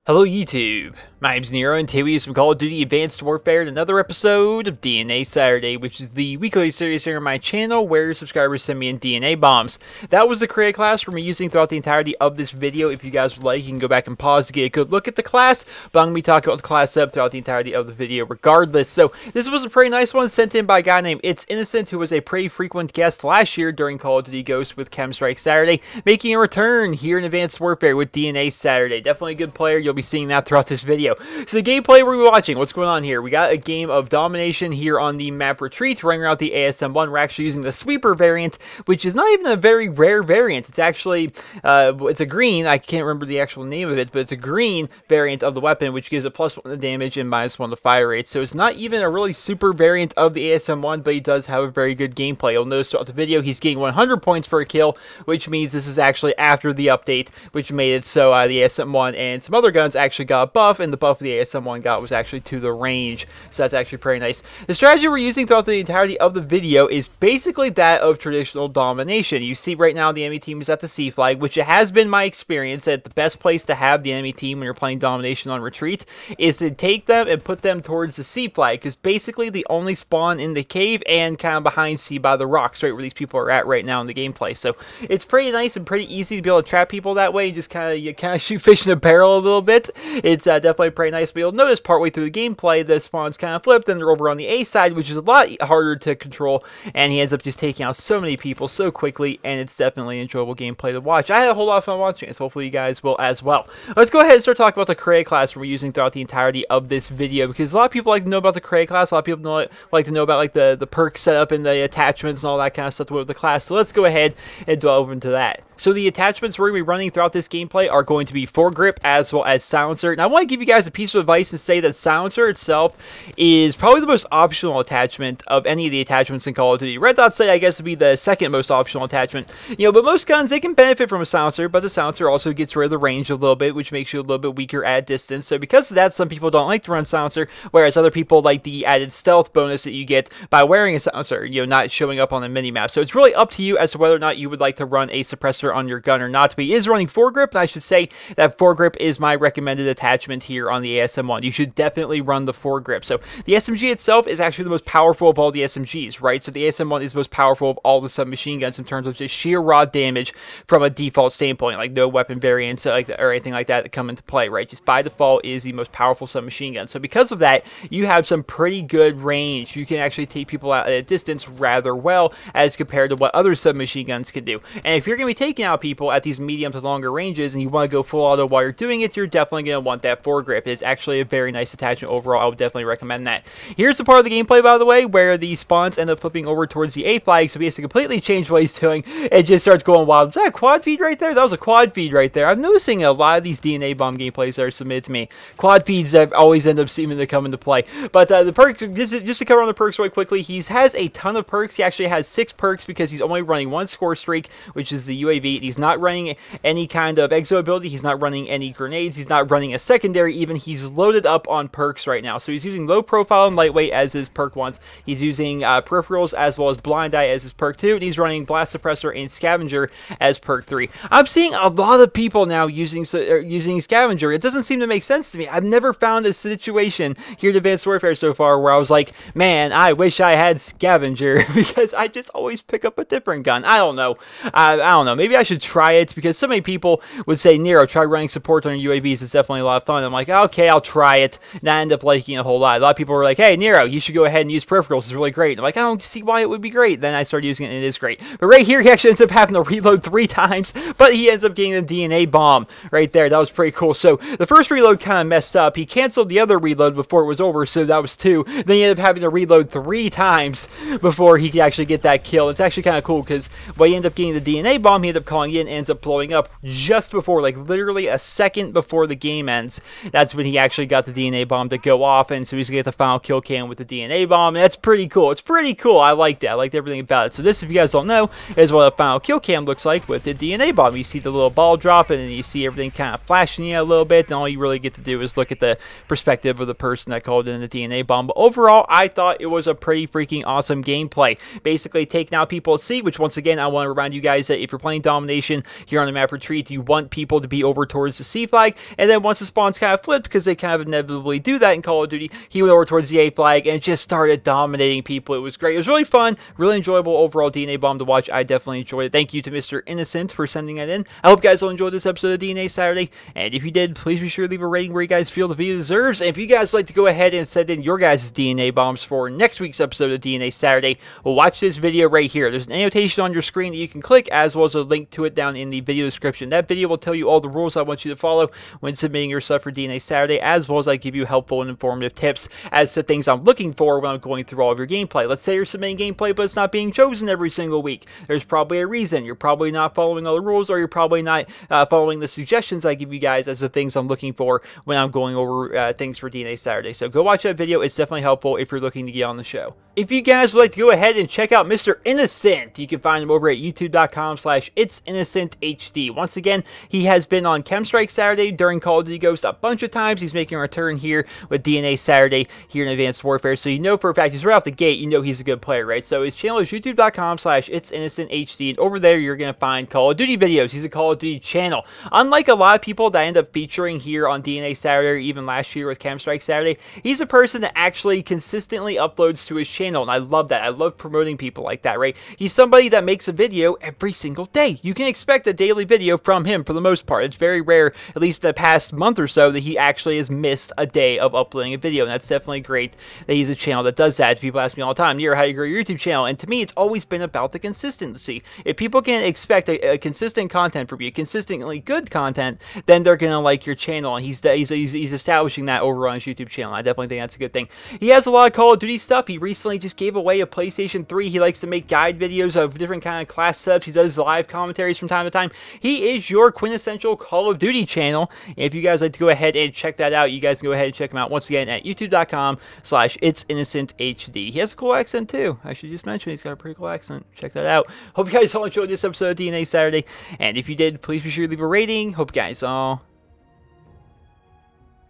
Hello YouTube, my name's Nero, and today we use some Call of Duty Advanced Warfare in another episode of DNA Saturday, which is the weekly series here on my channel where subscribers send me in DNA bombs. That was the create class we're using throughout the entirety of this video. If you guys would like, you can go back and pause to get a good look at the class, but I'm going to be talking about the class setup throughout the entirety of the video regardless. So this was a pretty nice one sent in by a guy named It's Innocent, who was a pretty frequent guest last year during Call of Duty Ghosts with Chem Strike Saturday, making a return here in Advanced Warfare with DNA Saturday. Definitely a good player. You'll be seeing that throughout this video. So the gameplay we're watching, what's going on here? We got a game of domination here on the map Retreat, running around the ASM1. We're actually using the sweeper variant, which is not even a very rare variant. It's actually, it's a green, I can't remember the actual name of it, but it's a green variant of the weapon, which gives a +1 to damage and -1 to fire rate. So it's not even a really super variant of the ASM1, but he does have a very good gameplay. You'll notice throughout the video, he's getting 100 points for a kill, which means this is actually after the update, which made it so the ASM1 and some other guns actually got a buff, and the buff the ASM1 got was actually to the range, so that's actually pretty nice. The strategy we're using throughout the entirety of the video is basically that of traditional domination. You see right now the enemy team is at the C flag, which it has been my experience that the best place to have the enemy team when you're playing domination on Retreat is to take them and put them towards the C flag, because basically the only spawn in the cave and kind of behind C by the rocks, right where these people are at right now in the gameplay. So it's pretty nice and pretty easy to be able to trap people that way. You just kind of shoot fish in a barrel a little bit. It's definitely pretty nice, but you'll notice partway through the gameplay the spawns kind of flipped and they're over on the A side, which is a lot harder to control, and he ends up just taking out so many people so quickly, and it's definitely enjoyable gameplay to watch. I had a whole lot of fun watching it, so hopefully you guys will as well. Let's go ahead and start talking about the create class we're using throughout the entirety of this video, because a lot of people like to know about the create class. A lot of people like to know about like the perk setup and the attachments and all that kind of stuff with the class, so let's go ahead and delve into that. So the attachments we're going to be running throughout this gameplay are going to be foregrip as well as silencer. And I want to give you guys a piece of advice and say that silencer itself is probably the most optional attachment of any of the attachments in Call of Duty. Red Dot say I guess would be the second most optional attachment. You know, but most guns, they can benefit from a silencer, but the silencer also gets rid of the range a little bit, which makes you a little bit weaker at distance. So because of that, some people don't like to run silencer, whereas other people like the added stealth bonus that you get by wearing a silencer, you know, not showing up on the minimap. So it's really up to you as to whether or not you would like to run a suppressor on your gun or not. But he is running foregrip, and I should say that foregrip is my recommended attachment here on the ASM1. You should definitely run the foregrip. So the SMG itself is actually the most powerful of all the SMGs, right? So the ASM1 is the most powerful of all the submachine guns in terms of just sheer raw damage from a default standpoint, like no weapon variants or anything like that come into play, right? Just by default is the most powerful submachine gun. So because of that, you have some pretty good range. You can actually take people out at a distance rather well as compared to what other submachine guns can do. And if you're going to be taking out people at these medium to longer ranges and you want to go full auto while you're doing it, you're definitely going to want that foregrip. It's actually a very nice attachment overall. I would definitely recommend that. Here's the part of the gameplay, by the way, where the spawns end up flipping over towards the A flag, so he has to completely change what he's doing. It just starts going wild. Is that a quad feed right there? That was a quad feed right there. I'm noticing a lot of these DNA bomb gameplays that are submitted to me. Quad feeds that always end up seeming to come into play. But the perks, just to cover on the perks really quickly, he has a ton of perks. He actually has 6 perks because he's only running 1 score streak, which is the UAV. He's not running any kind of exo ability. He's not running any grenades. He's not running a secondary even. He's loaded up on perks right now. So he's using low profile and lightweight as his perk 1s. He's using peripherals as well as blind eye as his perk 2. And he's running blast suppressor and scavenger as perk 3. I'm seeing a lot of people now using scavenger. It doesn't seem to make sense to me. I've never found a situation here in Advanced Warfare so far where I was like, man, I wish I had scavenger, because I just always pick up a different gun. I don't know. I don't know. Maybe I should try it, because so many people would say, Nero, try running support on your UAVs. It's definitely a lot of fun. I'm like, okay, I'll try it. And I end up liking it a whole lot. A lot of people were like, hey, Nero, you should go ahead and use peripherals. It's really great. I'm like, I don't see why it would be great. Then I started using it, and it is great. But right here, he actually ends up having to reload 3 times, but he ends up getting the DNA bomb right there. That was pretty cool. So the first reload kind of messed up. He canceled the other reload before it was over, so that was 2. Then he ended up having to reload 3 times before he could actually get that kill. It's actually kind of cool, because when he ended up getting the DNA bomb, he ended up calling in, ends up blowing up just before, like literally a second before the game ends. That's when he actually got the DNA bomb to go off, and so he's gonna get the final kill cam with the DNA bomb, and that's pretty cool. It's pretty cool. I liked it. I liked everything about it. So this, if you guys don't know, is what a final kill cam looks like with the DNA bomb. You see the little ball drop, and then you see everything kind of flashing you a little bit, and all you really get to do is look at the perspective of the person that called in the DNA bomb. But overall, I thought it was a pretty freaking awesome gameplay. Basically taking out people at sea, which once again, I want to remind you guys that if you're playing Domination here on the map Retreat, you want people to be over towards the C flag, and then once the spawns kind of flipped, because they kind of inevitably do that in Call of Duty, he went over towards the A flag and just started dominating people. It was great. It was really fun, really enjoyable overall DNA bomb to watch. I definitely enjoyed it. Thank you to Mr. Innocent for sending that in. I hope you guys will enjoy this episode of DNA Saturday, and if you did, please be sure to leave a rating where you guys feel the video deserves. And if you guys would like to go ahead and send in your guys' DNA bombs for next week's episode of DNA Saturday, well, watch this video right here. There's an annotation on your screen that you can click, as well as a link to it down in the video description. That video will tell you all the rules I want you to follow when submitting your stuff for DNA Saturday, as well as I give you helpful and informative tips as to things I'm looking for when I'm going through all of your gameplay. Let's say you're submitting gameplay, but it's not being chosen every single week. There's probably a reason. You're probably not following all the rules, or you're probably not following the suggestions I give you guys as the things I'm looking for when I'm going over things for DNA Saturday. So go watch that video. It's definitely helpful if you're looking to get on the show. If you guys would like to go ahead and check out Mr. Innocent, you can find him over at youtube.com/It'sInnocentHD. Once again, he has been on Chemstrike Saturday during Call of Duty Ghost a bunch of times. He's making a return here with DNA Saturday here in Advanced Warfare. So you know for a fact, he's right off the gate, you know he's a good player, right? So his channel is youtube.com/It'sInnocentHD, and over there you're going to find Call of Duty videos. He's a Call of Duty channel. Unlike a lot of people that I end up featuring here on DNA Saturday, or even last year with Chemstrike Saturday, he's a person that actually consistently uploads to his channel, and I love that. I love promoting people like that, right? He's somebody that makes a video every single day. You can expect a daily video from him for the most part. It's very rare, at least the past month or so, that he actually has missed a day of uploading a video, and that's definitely great that he's a channel that does that. People ask me all the time, Nero, how do you grow your YouTube channel? And to me, it's always been about the consistency. If people can expect a consistent content from you, consistently good content, then they're going to like your channel, and he's establishing that over on his YouTube channel. I definitely think that's a good thing. He has a lot of Call of Duty stuff. He recently just gave away a PlayStation 3. He likes to make guide videos of different kind of class setups. He does live commentaries from time to time. He is your quintessential Call of Duty channel. And if you guys like to go ahead and check that out, you guys can go ahead and check him out once again at youtube.com/It'sInnocentHD. He has a cool accent too. I should just mention he's got a pretty cool accent. Check that out. Hope you guys all enjoyed this episode of DNA Saturday. And if you did, please be sure to leave a rating. Hope you guys all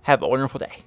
have a wonderful day.